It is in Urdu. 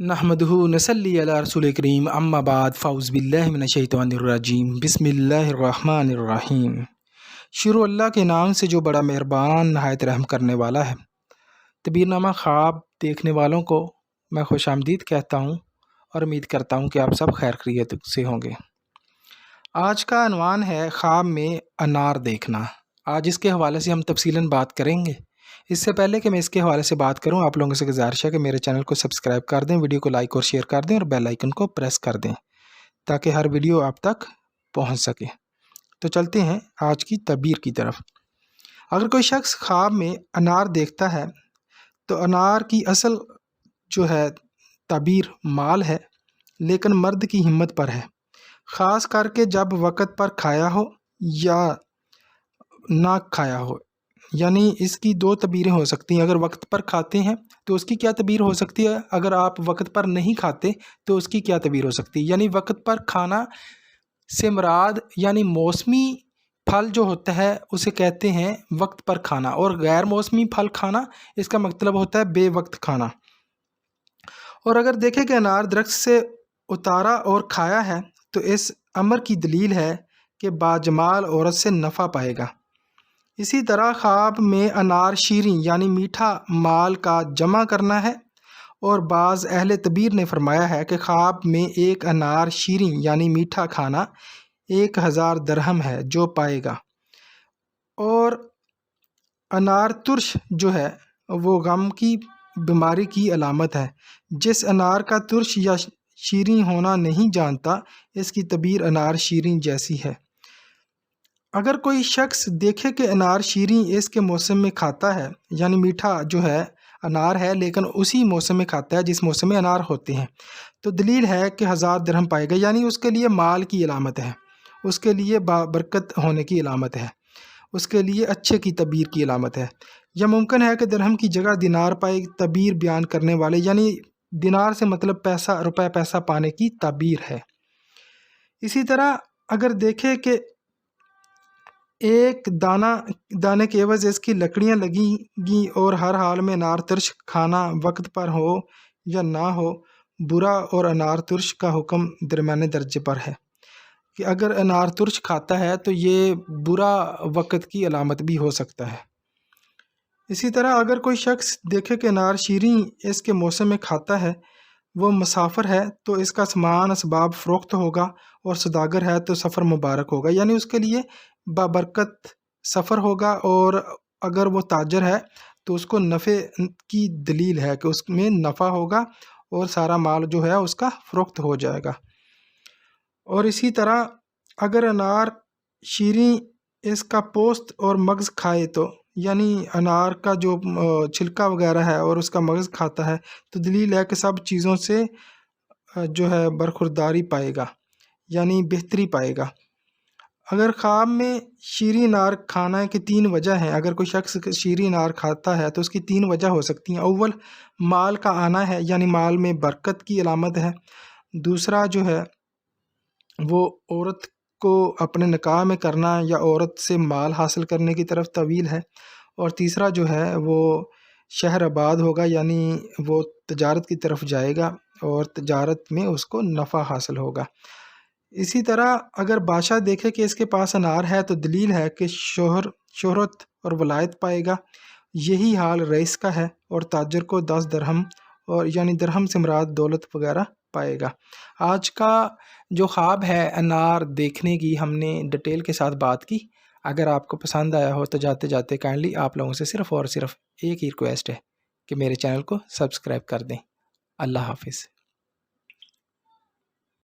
نحمدہ نصلی علی رسول کریم اما بعد فاعوذ باللہ من الشیطان الرجیم بسم اللہ الرحمن الرحیم۔ شروع اللہ کے نام سے جو بڑا مہربان نہایت رحم کرنے والا ہے۔ تعبیر نامہ خواب دیکھنے والوں کو میں خوش آمدید کہتا ہوں اور امید کرتا ہوں کہ آپ سب خیر خیریت سے ہوں گے۔ آج کا عنوان ہے خواب میں انار دیکھنا۔ آج اس کے حوالے سے ہم تفصیلاً بات کریں گے۔ اس سے پہلے کہ میں اس کے حوالے سے بات کروں، آپ لوگوں سے گزارش ہے کہ میرے چینل کو سبسکرائب کر دیں، ویڈیو کو لائک اور شیئر کر دیں اور بیل آئیکن کو پریس کر دیں تاکہ ہر ویڈیو آپ تک پہنچ سکے۔ تو چلتے ہیں آج کی تعبیر کی طرف۔ اگر کوئی شخص خواب میں انار دیکھتا ہے تو انار کی اصل جو ہے تعبیر مال ہے، لیکن مرد کی ہمت پر ہے، خاص کر کے جب وقت پر کھایا ہو یا نہ کھایا ہو۔ یعنی اس کی دو تعبیریں ہو سکتی ہیں۔ اگر وقت پر کھاتے ہیں تو اس کی کیا تعبیر ہو سکتی ہے، اگر آپ وقت پر نہیں کھاتے تو اس کی کیا تعبیر ہو سکتی ہے۔ یعنی وقت پر کھانا سے مراد یعنی موسمی پھل جو ہوتا ہے اسے کہتے ہیں وقت پر کھانا، اور غیر موسمی پھل کھانا اس کا مطلب ہوتا ہے بے وقت کھانا۔ اور اگر دیکھیں کہ انار درخت سے اتارا اور کھایا ہے تو اس امر کی دلیل ہے کہ باجمال عورت سے نفع پائے گا۔ اسی طرح خواب میں انار شیریں یعنی میٹھا مال کا جمع کرنا ہے، اور بعض اہل تعبیر نے فرمایا ہے کہ خواب میں ایک انار شیریں یعنی میٹھا کھانا 1000 درہم ہے جو پائے گا۔ اور انار ترش جو ہے وہ غم کی بیماری کی علامت ہے۔ جس انار کا ترش یا شیریں ہونا نہیں جانتا اس کی تعبیر انار شیریں جیسی ہے۔ اگر کوئی شخص دیکھے کہ انار شیریں اس کے موسم میں کھاتا ہے، یعنی میٹھا جو ہے انار ہے لیکن اسی موسم میں کھاتا ہے جس موسم میں انار ہوتے ہیں، تو دلیل ہے کہ 1000 درہم پائے گا، یعنی اس کے لیے مال کی علامت ہے، اس کے لیے بابرکت ہونے کی علامت ہے، اس کے لیے اچھے کی تعبیر کی علامت ہے۔ یا ممکن ہے کہ درہم کی جگہ دینار پائے، تعبیر بیان کرنے والے یعنی دینار سے مطلب پیسہ، روپے پیسہ پانے کی تعبیر ہے۔ اسی طرح اگر دیکھے کہ ایک دانے کے عوض اس کی لکڑیاں لگیں گی اور ہر حال میں انار ترش کھانا وقت پر ہو یا نہ ہو برا، اور انار ترش کا حکم درمیانے درجے پر ہے کہ اگر انار ترش کھاتا ہے تو یہ برا وقت کی علامت بھی ہو سکتا ہے۔ اسی طرح اگر کوئی شخص دیکھے کہ انار شیریں اس کے موسم میں کھاتا ہے، وہ مسافر ہے تو اس کا سامان اسباب فروخت ہوگا، اور سوداگر ہے تو سفر مبارک ہوگا، یعنی اس کے لیے بابرکت سفر ہوگا۔ اور اگر وہ تاجر ہے تو اس کو نفع کی دلیل ہے کہ اس میں نفع ہوگا اور سارا مال جو ہے اس کا فروخت ہو جائے گا۔ اور اسی طرح اگر انار شیریں اس کا پوست اور مغز کھائے تو یعنی انار کا جو چھلکا وغیرہ ہے اور اس کا مغز کھاتا ہے تو دلیل ہے کہ سب چیزوں سے جو ہے برخورداری پائے گا، یعنی بہتری پائے گا۔ اگر خواب میں شیریں انار کھانا کی 3 وجہ ہیں، اگر کوئی شخص شیریں انار کھاتا ہے تو اس کی 3 وجہ ہو سکتی ہیں۔ اول مال کا آنا ہے، یعنی مال میں برکت کی علامت ہے۔ دوسرا جو ہے وہ عورت کو اپنے نکاح میں کرنا یا عورت سے مال حاصل کرنے کی طرف طویل ہے۔ اور تیسرا جو ہے وہ شہر آباد ہوگا، یعنی وہ تجارت کی طرف جائے گا اور تجارت میں اس کو نفع حاصل ہوگا۔ اسی طرح اگر بادشاہ دیکھے کہ اس کے پاس انار ہے تو دلیل ہے کہ شہرت اور ولایت پائے گا۔ یہی حال رئیس کا ہے، اور تاجر کو 10 درہم، اور یعنی درہم سے مراد دولت وغیرہ پائے گا۔ آج کا جو خواب ہے انار دیکھنے کی ہم نے ڈیٹیل کے ساتھ بات کی۔ اگر آپ کو پسند آیا ہو تو جاتے جاتے کائنڈلی آپ لوگوں سے صرف اور صرف ایک ہی ریکویسٹ ہے کہ میرے چینل کو سبسکرائب کر دیں۔ اللہ حافظ۔